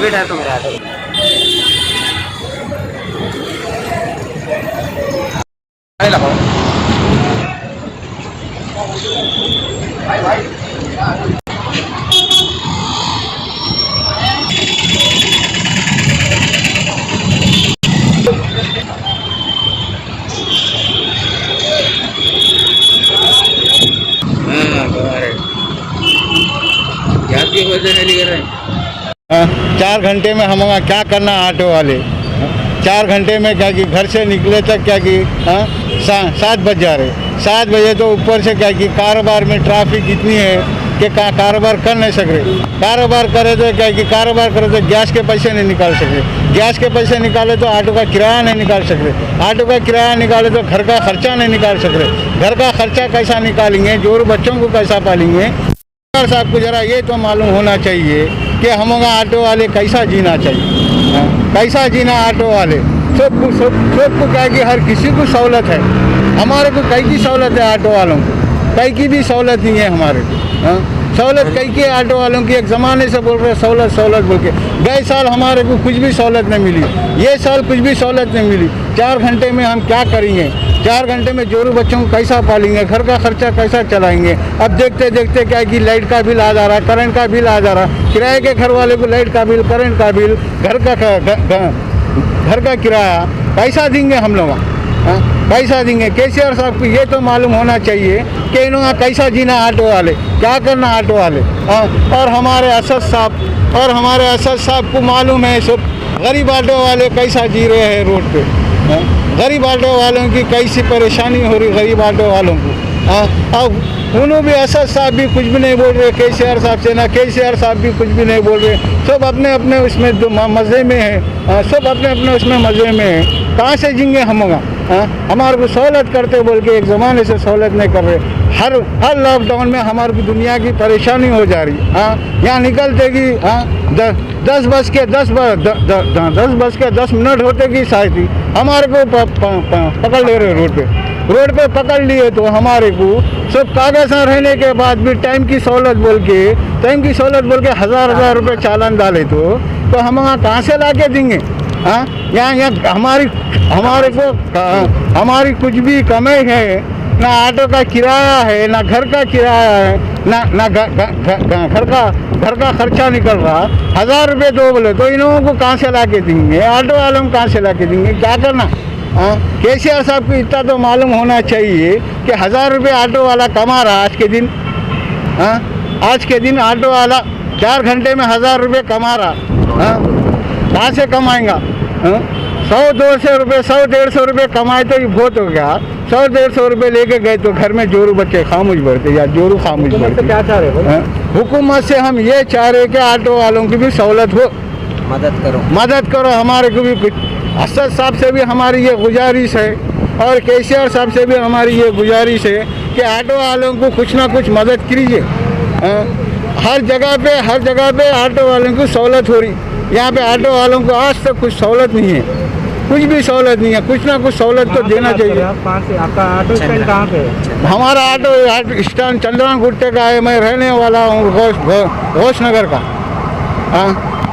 बैठा है तो मेरा ऑटो लगाओ की वजह से नहीं कर रहे 4 घंटे में हम क्या करना ऑटो वाले 4 घंटे में क्या कि घर से निकले तक क्या कि 7 बज जा रहे 7 बजे तो ऊपर से क्या कि कारोबार में ट्रैफिक इतनी है कि कारोबार कर नहीं सक रहे कारोबार करे तो क्या कि कारोबार करे तो गैस के पैसे नहीं निकाल सकते गैस के पैसे निकाले तो ऑटो का किराया नहीं निकाल सकते ऑटो का किराया निकाले तो घर का खर्चा नहीं निकाल सकते घर का खर्चा कैसा निकालेंगे जोर बच्चों को कैसा पालेंगे साहब को जरा ये तो मालूम होना चाहिए कि हम ऑटो वाले कैसा जीना चाहिए कैसा जीना ऑटो वाले सबको क्या कि हर किसी को सहूलत है हमारे को कई की सहूलत है ऑटो वालों को कई की भी सहूलत नहीं है हमारे को सहूलत कई की ऑटो वालों की एक ज़माने से बोल रहे सहूलत सहूलत बोल के गए साल हमारे को कुछ भी सहूलत नहीं मिली ये साल कुछ भी सहूलत नहीं मिली 4 घंटे में हम क्या करेंगे 4 घंटे में जोरू बच्चों को कैसा पालेंगे घर का खर्चा कैसा चलाएंगे अब देखते देखते क्या कि लाइट का बिल आ जा रहा करंट का बिल आ जा रहा किराए के घर वाले को लाइट का बिल करंट का बिल घर का किराया पैसा देंगे हम लोग पैसा देंगे केसीआर साहब को ये तो मालूम होना चाहिए कि इन्होंने कैसा जीना ऑटो वाले क्या करना ऑटो वाले और हमारे असद साहब को मालूम है सब गरीब ऑटो वाले कैसा जी रहे हैं रोड पे गरीब ऑटो वालों की कैसी परेशानी हो रही गरीब ऑटो वालों को अब उन्होंने भी असद साहब भी कुछ भी नहीं बोल रहे केसीआर साहब से ना केसीआर साहब भी कुछ भी नहीं बोल रहे सब अपने अपने उसमें मज़े में है सब अपने अपने उसमें मज़े में है कहाँ से जिंगे हम हमारे को सहूलत करते बोल के एक ज़माने से सहूलत नहीं कर रहे हर लॉकडाउन में हमारे को दुनिया की परेशानी हो जा रही यहाँ निकलते कि 10 बज के 10 मिनट होते कि शायद ही हमारे को पकड़ ले रहे रोड पे पकड़ लिए तो हमारे को सब कागज़ रहने के बाद भी टाइम की सहूलत बोल के 1000 रुपये चालान डाले तो हम वहाँ कहाँ से ला के देंगे यहाँ हमारी कुछ भी कमाई है ना ऑटो का किराया है ना घर का किराया है ना घर का खर्चा निकल रहा 1000 रुपये दो बोले तो इन लोगों को कहाँ से ला के देंगे ऑटो वालों को कहाँ से ला के देंगे क्या करना केसीआर साहब को इतना तो मालूम होना चाहिए कि 1000 रुपये ऑटो वाला कमा रहा आज के दिन ऑटो वाला 4 घंटे में 1000 रुपये कमा रहा कहाँ से कमाएगा 100-200 रुपये 100-150 रुपये कमाए तो ये बहुत हो गया 100-150 रुपये लेके गए तो घर में जोरू बच्चे खामोश बढ़ते या जोरू खामोश बढ़ते क्या चाह रहे हुकूमत से हम ये चाह रहे कि ऑटो वालों की भी सहूलत हो मदद करो हमारे को भी कुछ असद साहब से भी हमारी ये गुजारिश है और केसीआर साहब से भी हमारी ये गुजारिश है कि ऑटो वालों को कुछ ना कुछ मदद कीजिए हर जगह पे ऑटो वालों की सहूलत हो रही यहाँ पे ऑटो वालों को आज तक कुछ सहूलत नहीं है कुछ भी सहूलत नहीं है कुछ ना कुछ सहूलत तो देना चाहिए आपका ऑटो स्टैंड कहाँ पे है हमारा ऑटो स्टैंड चंद्रन गुट्टे का है मैं रहने वाला हूँ घोष नगर का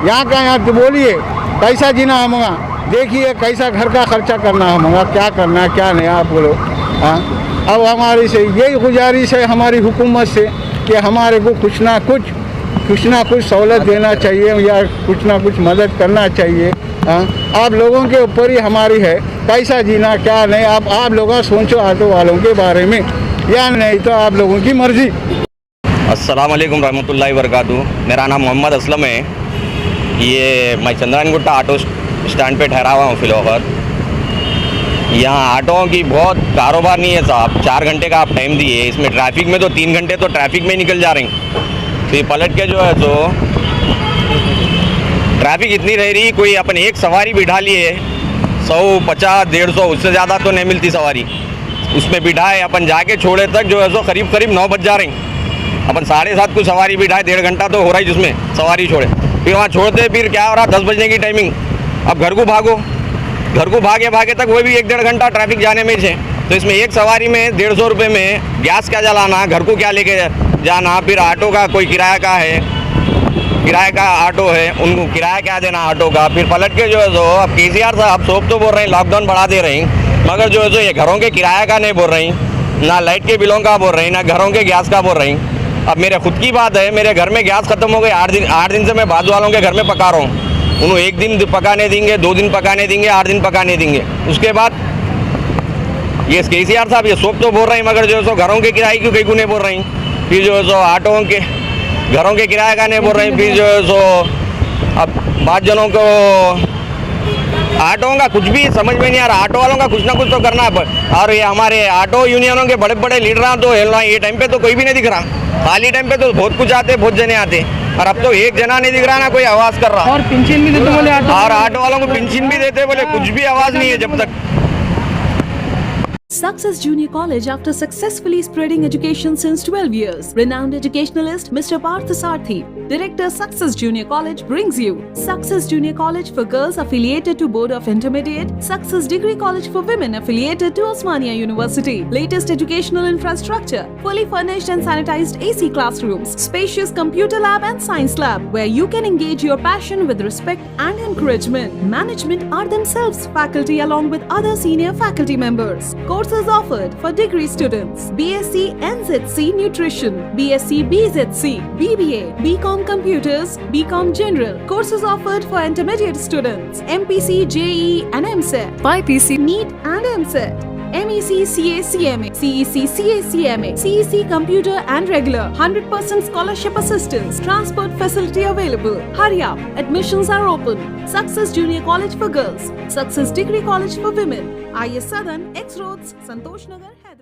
यहाँ का यहाँ तो बोलिए कैसा जीना हम देखिए कैसा घर का खर्चा करना हम क्या करना है क्या नहीं आप बोलो अब हमारी से यही गुजारिश है हमारी हुकूमत से कि हमारे को कुछ ना कुछ सहूलत देना चाहिए या कुछ ना कुछ मदद करना चाहिए आप लोगों के ऊपर ही हमारी है कैसा जीना क्या नहीं आप लोग सोचो ऑटो वालों के बारे में या नहीं तो आप लोगों की मर्जी। अस्सलाम वालेकुम रहमतुल्लाहि व बरकातुहू। मेरा नाम मोहम्मद असलम है। ये मैं चंद्रन गुट्टा ऑटो स्टैंड पे ठहरा हुआ हूँ फिलहाल। यहाँ ऑटोओं की बहुत कारोबार नहीं है साहब। 4 घंटे का आप टाइम दिए, इसमें ट्रैफिक में तो 3 घंटे तो ट्रैफिक में निकल जा रहे हैं। फिर पलट के जो है तो ट्रैफिक इतनी रह रही, कोई अपन एक सवारी बिठा लिए 100, 50, 150 उससे ज़्यादा तो नहीं मिलती सवारी। उसमें बिठाए अपन जाके छोड़े तक जो है सो करीब 9 बज जा रहे हैं। अपन 7:30 को सवारी बिठाए, 1.5 घंटा तो हो रहा है जिसमें सवारी छोड़े। फिर वहाँ छोड़ते फिर क्या हो रहा, 10 बजने की टाइमिंग। अब घर को भागे तक वो भी 1-1.5 घंटा ट्रैफिक जाने में है। तो इसमें एक सवारी में 150 रुपये में गैस क्या जलाना, घर को क्या लेके जाना, फिर ऑटो का कोई किराया का है, किराए का ऑटो है, उनको किराया क्या देना ऑटो का। फिर पलट के जो है सो अब केसीआर साहब सोप तो बोल रहे हैं लॉकडाउन बढ़ा दे रहे हैं, मगर जो है सो ये घरों के किराया का नहीं बोल रही, ना लाइट के बिलों का बोल रही, ना घरों के गैस का बोल रही। अब मेरे खुद की बात है, मेरे घर में गैस खत्म हो गई, 8 दिन से मैं बाजू वालों के घर में पका रहा हूँ। उन्होंने 1 दिन पकाने देंगे, 2 दिन पकाने देंगे, 8 दिन पकाने देंगे। उसके बाद ये केसीआर साहब ये सोप तो बोल रहे हैं, मगर जो है सो घरों के किराए क्यों कहीं नहीं बोल रही। फिर जो है सो ऑटो के घरों के किराए का नहीं बोल रहे हैं। फिर जो है सो अब बात जनों को ऑटो का कुछ भी समझ में नहीं आ रहा। ऑटो वालों का कुछ ना कुछ तो करना है। और ये हमारे ऑटो यूनियनों के बड़े बड़े लीडर तो ये टाइम पे तो कोई भी नहीं दिख रहा। खाली टाइम पे तो बहुत कुछ आते, बहुत जने आते, और अब तो एक जना नहीं दिख रहा ना कोई आवाज कर रहा। और पेंशन भी देते बोले और ऑटो वालों को पेंशन भी देते बोले, कुछ भी आवाज नहीं है जब तक। Success Junior College, after successfully spreading education since 12 years, renowned educationalist Mr. Parth Sarthi, Director Success Junior College, brings you Success Junior College for girls affiliated to Board of Intermediate, Success Degree College for women affiliated to Osmania University. Latest educational infrastructure, fully furnished and sanitized AC classrooms, spacious computer lab and science lab, where you can engage your passion with respect and encouragement. Management are themselves faculty along with other senior faculty members. Courses offered for degree students: BSc NZC Nutrition, BSc BZC, BBA, BCom Computers, BCom General. Courses offered for intermediate students: MPC, JEE and MSET, BPC, NEET and MSET. MEC, CA, CMA, CEC, CA, CMA, CEC Computer and Regular, 100% scholarship assistance, transport facility available. Hurry up, admissions are open. Success Junior College for girls, Success Degree College for women, IS Southern, X Roads, Santosh Nagar, Hyderabad.